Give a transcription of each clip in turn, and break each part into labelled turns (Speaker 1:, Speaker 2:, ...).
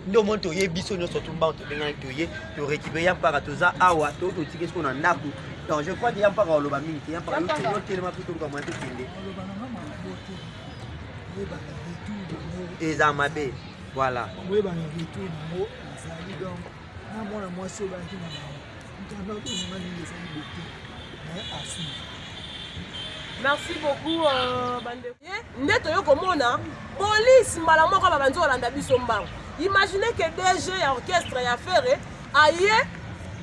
Speaker 1: ndo mon toye biso nyo surtout mba to benga toye to récupérer ya mpaka toza awa to to tike ce qu'on a ndaku. Donc je crois que ya mpaka oloba mingi ya mpaka yo tellement plutôt comme un peu tende. Eza mabe. Voilà.
Speaker 2: Merci beaucoup, Bande. Neto yo komona, police mbala moko ba banzo landa biso mbango. Imaginez que DG ya orchestre ya faire aye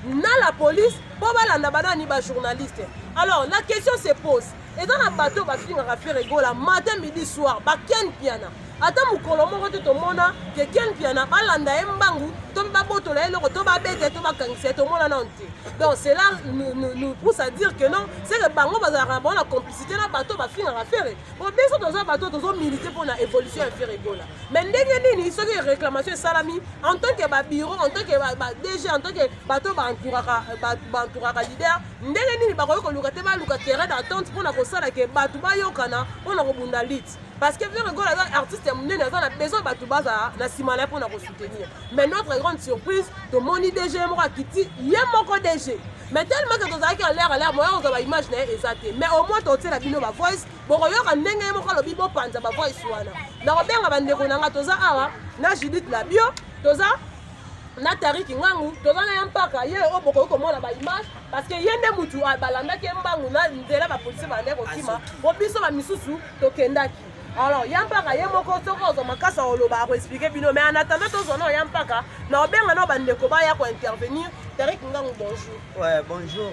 Speaker 2: na la police pour balanda banani ba journaliste. Alors la question se pose. Et dans la bateau ba finga faire rigola matin midi soir ba ken piana. Ata mukolo moko to mona que ken piana balanda embangu to ba botola eloko to ba bete to ba kangise to mona nante. Donc c'est là nous pousse à dire que non, c'est que bango bazara bon la complicité na bateau ba finga faire. Bon bien sûr dans un bateau dans militer pour la évolution faire rigola. Mais ndenge nini so que réclamation salami en tant que ba bureau en tant que ba DG en tant que bateau ba entouraka leader ndenge nini ba ko luka te ba luka terrain d'attente pour na ko sala que bato ba yokana pour na ko bunda lit. Parce que faire rigola artiste munene a besoin bato baza na simala pour na ko soutenir. Mais notre grande surprise de moni DG moko kiti ye moko DG. Mais tellement que tu as qui a l'air moi on va imaginer exactement. Mais au moins tu la bino ba voice boko yoka ndenge moko lobi bo panza ba voice wana. Na ko benga bandeko nanga toza awa na Judith Labio toza na Tariki Ngangu toza na mpaka ye oboko komona ba image parce que yende mutu balanda ke mbangu na nzela ba police ba ndeko kima bo biso ba misusu to kendaki. Alors yampaka ye moko soko zo makasa oloba ko expliquer bino mais en attendant to zono yampaka na obenga no bandeko ba ya ko intervenir. Tariki Ngangu bonjour.
Speaker 1: Ouais, bonjour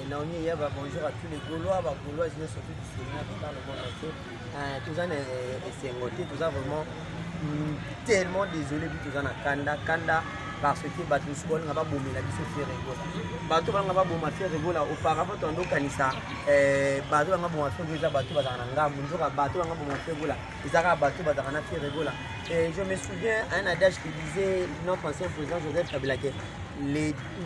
Speaker 1: Naomi Yaba, bonjour à tous les Gaulois, Gaulois, je suis surtout du Sénat dans le monde entier. Tous en est ngoté, tous en vraiment tellement désolé puis tous en a kanda parce que bateau school n'a pas bombé la biso faire rigola. Bateau n'a pas bombé faire rigola auparavant tondo kanisa bateau n'a pas bombé faire rigola bateau bazanga munzoka bateau n'a pas bombé faire rigola. Izaka bateau bazanga faire rigola. Et je me souviens un adage qui disait notre ancien président Joseph Kabila que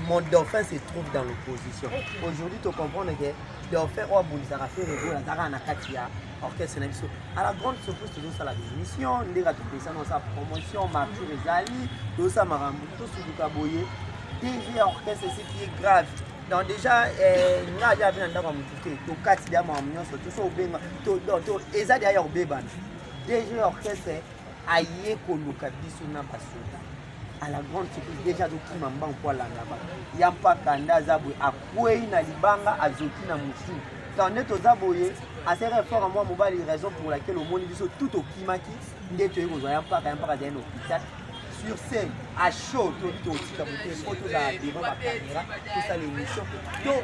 Speaker 1: mon dauphin se trouve dans l'opposition. Aujourd'hui, tu comprends que le dauphin ou Aboulizara fait rigola, Zara Nakatia, orchestre Nabiso. À la grande surprise, tu dois la démission, les gars, tu fais ça dans sa promotion, Martyr et Zali, tout ça, Maramou, tout ce que tu as boyé. DG orchestre, c'est qui est grave. Donc déjà, nous avons vu un peu de temps, tu as 4 diamants, tout ça au Bénin, tu as d'ailleurs au Béban. DG orchestre, aïe, Koluka, Bissuna, Basuda. À la grande surprise déjà doki mamba kwa la ngaba yampa kanda zabwe akwei na libanga azoki na musu quand neto zaboye assez fort moi mobile raison pour laquelle au monde biso tout au kimaki ndeto yeko zo yampa dans l'hôpital sur scène à chaud tout tika bote photo za devant la caméra tout ça l'émission donc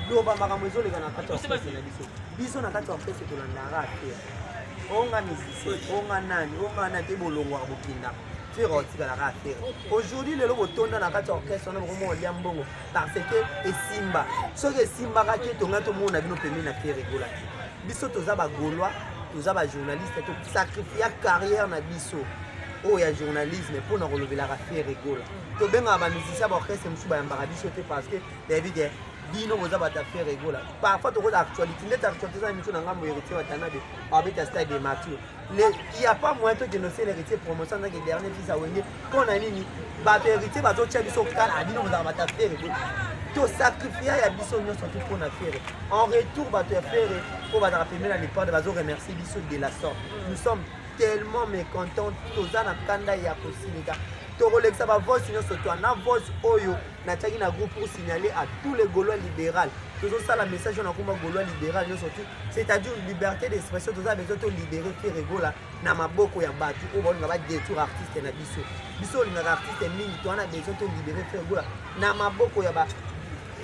Speaker 1: loba makamozo les gana kati orchestre na biso na kati orchestre to la ndara te onga musicien onga nani onga na te bolongwa bokinda. Aujourd'hui, le logo tourne dans la carte orchestre, on a vraiment un bongo parce que Simba, ce que Simba a été tourné, tout le monde a vu nos premiers à faire rigoler. Biso tozaba Gaulois, tozaba journaliste, tout sacrifier carrière na biso. Oh, il y a journalisme pour nous relever la faire rigoler. To benga ba musicien ba orchestre msuba ya mbarabiso te parce que David bino vous avez fait rigoler. Parfois tu regardes l'actualité, l'actualité ça émission nga mo héritier wa tanabe avec un style de Mathieu. Il n'y a pas moyen de dénoncer l'héritier promotion dans les derniers fils à Wenge. Quand on a dit, bateau héritier, bateau tchèque, ils sont calmes, ils ont fait tout sacrifier, il y a Bissot surtout pour la faire. En retour, bateau faire pour la première l'époque de bateau remercier Bissot de la sorte. Nous sommes tellement mécontents, tous en Kanda et à possibilité. Torolex va voir sinon surtout en voix Oyo, Nathalie na groupe pour signaler à tous les Gaulois libéraux. Toujours ça le message on a comme Gaulois libéral surtout, c'est-à-dire liberté d'expression, tout ça besoin de libérer faire rigola na maboko ya batu ou bon va détour artiste na biso. Biso les artistes mingi to na besoin de libérer faire rigola na maboko ya ba.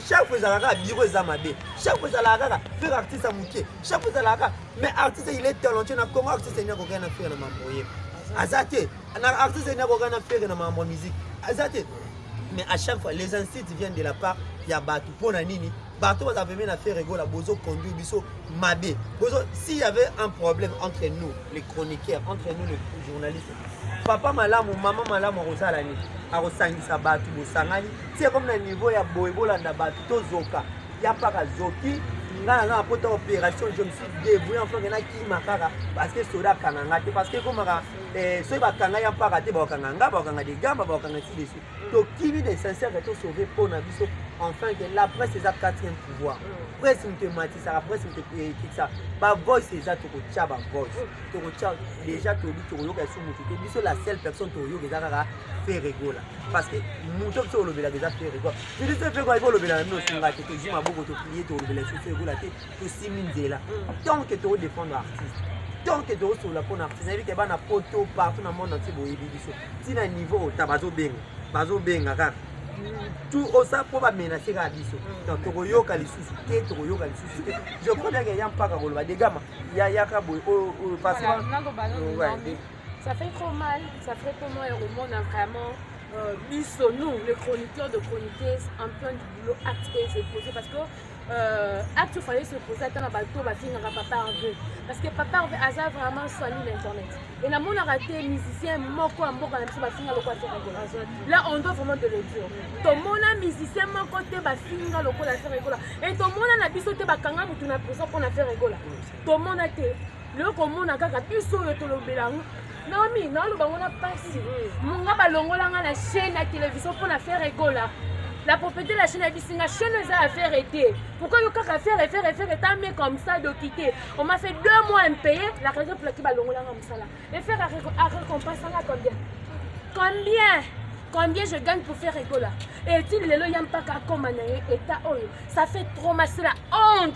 Speaker 1: Chaque fois ça la bureau zamabe, chaque fois ça la faire artiste à mouké, chaque fois ça la mais artiste il est talentueux na comment artiste n'a rien à faire na mamboyer. Azate, un artiste n'a rien à faire dans ma musique. Azate, mais à chaque fois, les insultes viennent de la part de Batou. Pour Nini, Batou va venir faire rigoler, Bozo conduit, Biso, Mabé. S'il y avait un problème entre nous, les chroniqueurs, entre nous, les journalistes, papa malam ou maman malam au Rosalani, à Rosangisa Batou, Bosangani, c'est comme le niveau, il y a Boébola, Batou, Zoka, il n'y a pas Zoki. Dans l'opération, je me suis débrouillé en faisant qui m'a parce que cela parce que comme soki bakanga ya mpaka te bakanga nga bakanga des gamba bakanga si dessus tokimi de sincère tosauve mpona biso enfin que la presse eza 4e pouvoir presse moto ematisaka presse moto ekikisaka bavoice eza tokotya bavoice tokotya déjà toyebi tokoyoka esu motu te biso la seule personne tokoyoka eza kaka fe regola parce que moto biso olobelaka eza fe regola biso fe regola olobelaka bino osunga te tozwi maboko toplie tolobela esu fe regola te tosimi nzela tant que tokodéfendre artiste tant que tokosola mpona artiste nayebi ke bana poto partout na monde entier boyebi biso ntina niveau ota bazobenga kaka tout osa mpo bamenace kaka biso donc tokoyoka lisusu te tokoyoka lisusu te je crois bien ke ya mpaka koloba degama yaka boye parce que
Speaker 3: ça fait trop mal, ça fait pour moi et au monde vraiment biso nous les chroniqueurs de chroniquer en plein du boulot acte se poser parce que acte il fallait se poser à temps bateau va finir à Papa Hervé parce que Papa Hervé a vraiment soigné l'internet et la monde a raté musicien moko en moko na va finir le quoi faire rigoler là on doit vraiment de le dire tout le monde a musicien moko te va finir le quoi faire rigoler et tout le monde a biso te ba kanga mutu na prison pour na faire rigoler tout le monde a te le comment a kaka biso yo to lo belango Naomi, non, le bango n'a pas si. Mon gars, balongo la la chaîne à télévision pour la faire rigoler. La propriété de la chaîne a dit la chaîne nous a fait arrêter. Pourquoi le cas à faire et comme ça de quitter? On m'a fait 2 mois à me payer. La raison pour laquelle balongo la comme ça là. Et faire à récompense là combien je gagne pour faire rigoler? Et il le yam pas qu'à commander état ça fait trop mal, c'est la honte.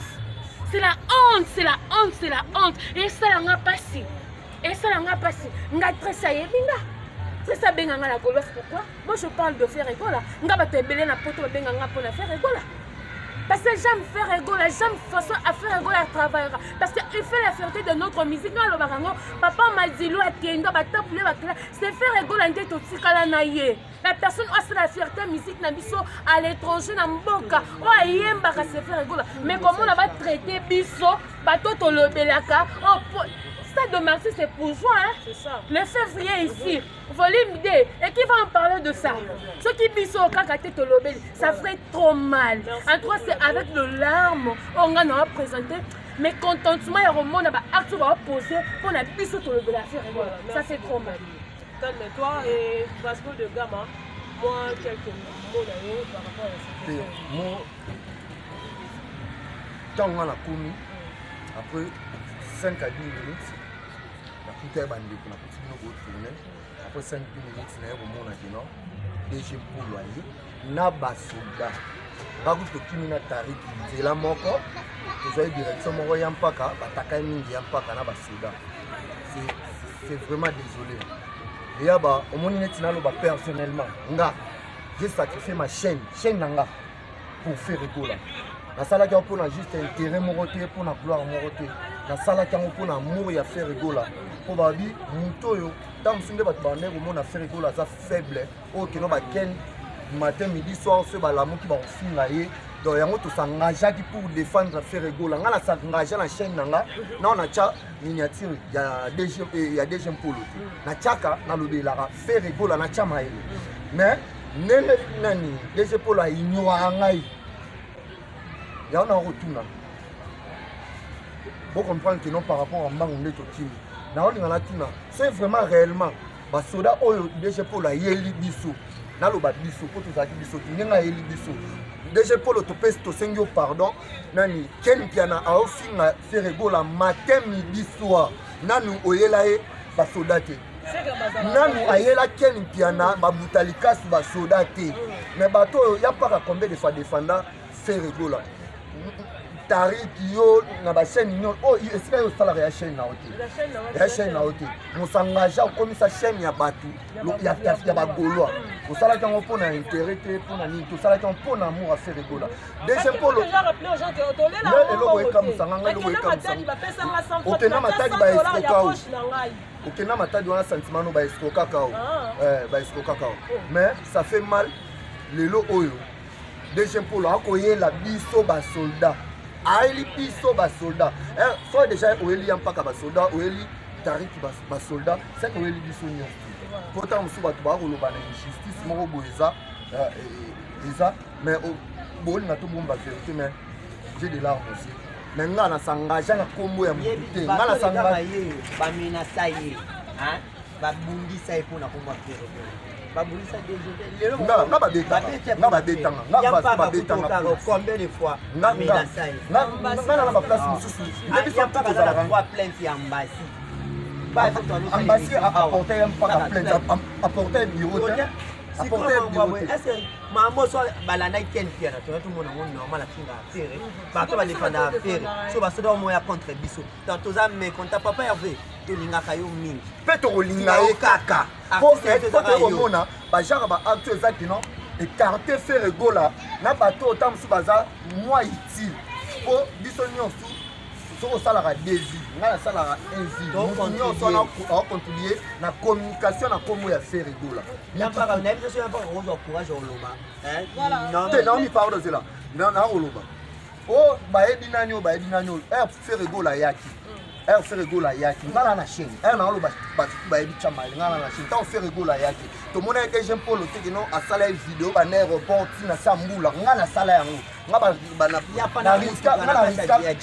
Speaker 3: C'est la honte, c'est la honte, c'est la honte. Et ça n'a pas si. Et ça n'a pas si. Nga très ça y est, c'est ça benga la golof pourquoi? Moi je parle de faire rigoler. Nga ba te belé na poto benga pour la faire rigoler. Parce que j'aime faire rigoler, j'aime façon à faire rigoler à travailler. Parce qu'il fait la fierté de notre musique. Papa m'a dit, c'est faire rigoler tout la personne a la fierté musique à l'étranger, dans Mboka. C'est faire rigoler. Mais comment on va traiter biso, bateau le belaka. Stade de Marseille, c'est pour juin. Hein? C'est ça. Le février ici, volume 2. Et qui va en parler de ça? Ceux qui bisent au kakaté tolobeli, ça ferait trop mal. En tout cas, c'est avec le larme, on a présenté. Mais contentement, il y a un monde qui va poser pour la bisou tolobeli à faire. Ça fait trop mal.
Speaker 2: Calme-toi et passeport de Gama. Moi, quelques mots d'ailleurs par rapport à cette question.
Speaker 4: Moi, quand on a commis, après 5 à 10 minutes, tout est bandé pour la petite tournée. Après 5 minutes, il y a un moment maintenant. DG pour loyer. Naba soldat. Bagu to kimina tarik. C'est la moko. Vous avez direction moko yampaka. Bataka mingi yampaka naba soldat. C'est vraiment désolé. Et là bas, au moment où personnellement, j'ai sacrifié ma chaîne nanga pour faire rigoler. La salle qui a pour juste intérêt moroté pour la gloire moroté. La salle qui a pour l'amour et à faire rigoler. Pour babi, mutoyo, tant que vous avez au monde à faire rigoler, ça faible. Oh, qui n'ont pas qu'un matin, midi, soir, ce l'amour qui va au film là. Donc, il y a tout s'engager pour défendre faire rigoler. On a s'engager la chaîne nanga. Non, on a déjà miniature, il y a des jeunes pour l'autre. Na tchaka, na l'obé la faire rigoler, na tchama. Mais, nene nani, des épaules à ignorer. Il y a un retour. Vous comprenez que non par rapport à Mbangoune Totimi. C'est vraiment réellement. Les soldats ont déjà pour la Yeli Bissou. Dans le bas Bissou, pour tout ça, Bissou, qui n'est Yeli Bissou. Déjà pour le topes, to sengyo pardon. Nani, Ken Piana a aussi fait rigoler matin, midi, soir. Nanu Oyelae, bas soldats. Nanu Ayela Ken Piana, bas boutalikas, bas soldats. Mais bateau, il n'y a pas combien de fois défendant fait rigoler. Tari yo na ba chaîne yo oh est-ce que yo salarié ya chaîne na hotel ya chaîne na hotel mo s'engager comme ça chaîne ya batu ya ba goloa ko sala kango pona intérêt pona ni to sala kango pona amour à faire rigoler deuxième polo
Speaker 2: déjà rappeler aux gens que to lela
Speaker 4: lo we comme ça nganga lo we comme ça okena matadi ba escroka okena matadi wana sentiment no ba escroka kao ba escroka kao mais ça fait mal le lo oyo deuxième polo akoye la biso ba soldat Aïli piso bas soldat. Soit déjà Oeli Yampaka bas soldat, Oeli Tarik bas soldat, c'est Oeli Bissonio. Pourtant, on se bat pour le ban injustice, mon boisa, mais au bol n'a tout bon bas vérité, mais j'ai des larmes aussi. Maintenant, on s'engage à la combo et à monter. On s'engage.
Speaker 1: Bamina saye, hein? babundisa ye mpona komwa fere babundisa lelo
Speaker 4: nga babetanga
Speaker 1: combien de fois
Speaker 4: nga na baplace mosusu
Speaker 1: mpaka plainte ya mbasi
Speaker 4: ambasi apporte ye mpaka plainte apporte bureau te
Speaker 1: mamoso balandaki ken piana toya tomona ngo normal afinga affaire bato badefanda affaire so basoda omoya contre biso donc toza mécontent papa herve tolingaka yo mingi
Speaker 4: mpe tokolinga ye kaka po tokomona bagenre baacte eza kino écarte fere gola na bato ota mosusu baza moins utile po biso nyonso soki osalaka désir ngai nasalaka invie moto nyonso aocontribue na communication na kombo ya fere gola te naomi parole ozela naoloba o bayebi nani o bayebi nani o r fere gola ayaki r fere gola ayaki nga na na chaîne r naoloba batutu bayebi chamali nga na na chaîne ntango fere gola ayaki tomona eke jean paul otekino asala ye video bana aéroport ntina sa mbula nga nasala yango nga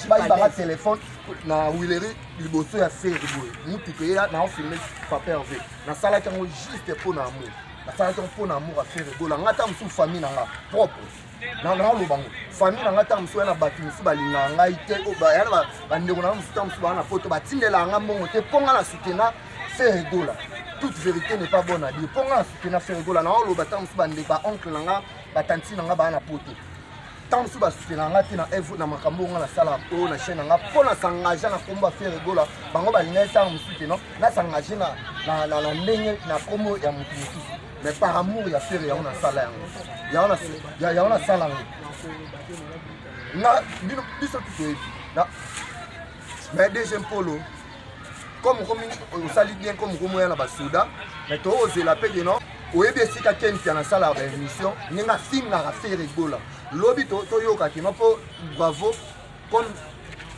Speaker 4: bayibaka telefone na wileri liboso ya fere boye mutuko ye naofilme papa herve nasalaki yango juste mpo na amour nasalaki yango mpo na amour ya fere gola nga ta mosusu famille na nga propre naoloba ngo famille na nga ta mosusu ya na bato mosusu balingaka ngai te ya na bandeko na nga mosusu ta mosusu baa na poto batindelaka nga mbongo te mpo nga na sutena fere gola toute vérité n'est pas bonne à dire mpo nga na sutena fere gola naoloba ta mosusu bandeko baoncle na nga batanti na nga baa na poto tant mosusu basutena nga te na evre na makambo nga nasala oyo na chaîne na nga mpo nasangage na kombo ya fere gola bango balingai ntango mosusu te non nasangage na ndenge na kombo ya motu mosusu mais par amour ya fere yango nasala yango yango nasala yango nga biso tutoyebi mais dg mpolo comme komi osali bien comme komoya na basoda mais toozela mpe de non oyebi esika ken pia nasalaka baémission ndenge afingaka fere gola lobi toyokaki no mpo bravo comme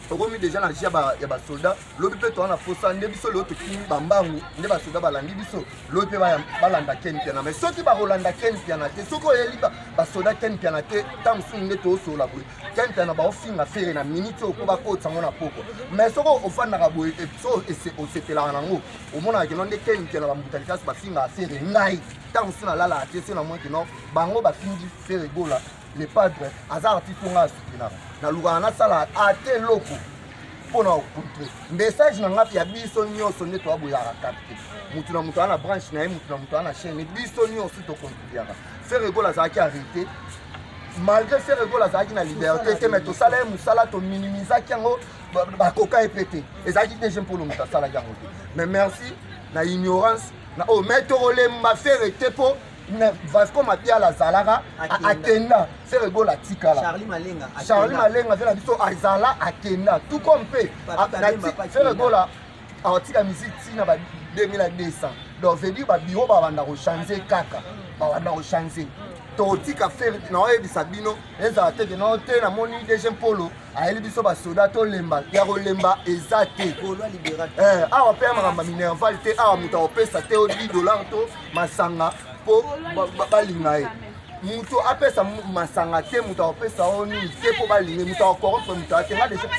Speaker 4: tokomi déjà na jia ya basoldat lobi mpe toza na posa nde biso leo tokimi bambangu nde basoldat balandi biso lobi mpe balanda ken piana mais soki bakolanda ken piana te soki oyeli basoldat ken piana te ntango mosusu nde toosola boye ken piana baofinga fere na miniti oyo po bakotisa yango na poko mais soki ofandaka boye so osepelaka nango omonaka keno nde ken piana bambutali kasi bafingaka fere ngai ntango mosusu nalalaka te se na moi keno bango bafingi fere gola le padre aza artiste nga asukinaka nalukaka nasala ate eloko mpona okontre message na nga ya biso nyonso nde toaboyaka capte mutu na mutu aza na branche na ye mutu na mutu aza na chaîne biso nyonso tokontribuaka fere gola azalaki arrêté malgré fere gola azalaki na liberté te mais tosala ye mosala tominimizaki yango bakoka ye mpe te ezalaki dg mpolo moto asalaki yango te mais merci na ignorance na oyo mai tokolemba fere te mpo Vasco Mabiala azalaka akenda fere gola tikala Charlie Malenga mpe na biso azala akenda tout comme mpe fere gola aotika musique ntina ba 2200 donc veut dire babiro babanda kochange kaka babanda kochange totika fere na oyebisa bino ezala teke na te namoni dg mpolo ayeli biso basoda tolemba ya kolemba eza te awa mpe ya makambo minerval te awa moto aopesa te $10 to masanga po balinga ye mutu apesa masanga te mutu aopesa o nini te mpo balinga mutu akorompe mutu atenga deja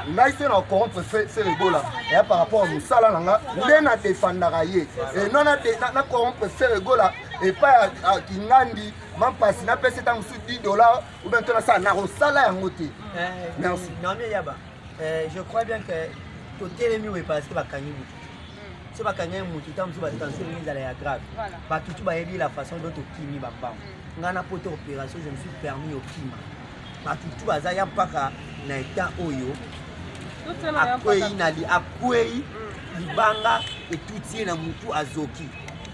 Speaker 4: ngai se na okorompe fere gola eya par rapport a mosala na nga nde na defandaka ye non na korompe fere gola epai akingandi mampasi napesa ntango mosusu $10 ou bien to nasala na kosala yango te merci
Speaker 1: Naomi Yaba je crois bien que totelemi oyo parce que bakangi mutu so bakanga mutu ntango mosusu batension nini ezala ya grave batutu bayebi la façon dont okimi bambango ngai na poto opération je me suis permis okima batutu baza ya mpaka na etat oyo akwei libanga etuti ye na mutu azoki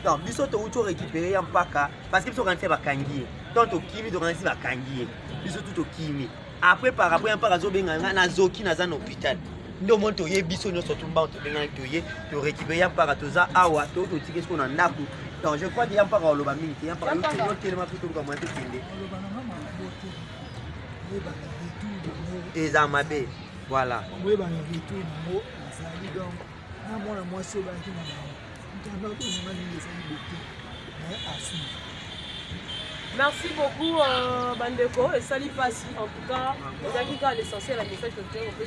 Speaker 1: donc biso touti orécupéré ya mpaka parce que biso okanisi bakangi ye donc tokimi tokanisi bakangi ye biso tu tokimi après par rapport ya mpaka azobenga ngai nazoki naza na hôpital nde omoni toyebi biso nyonso tumbango tobengaki toye torécupéré ya mpaka toza awa totiki siko na ndako donc je crois que ya mpaka oloba mingi te ya mpaka yotelema mpe toluka moya tokende eza mabe voilà
Speaker 5: oyebaka retour nango azali donc na mwana mwasi oyo bayaki na bango ntango tononga nini ezali bote naye asuivre.
Speaker 2: Merci beaucoup Bandeko et salut Passi en tout cas. L'essentiel, la message que tu as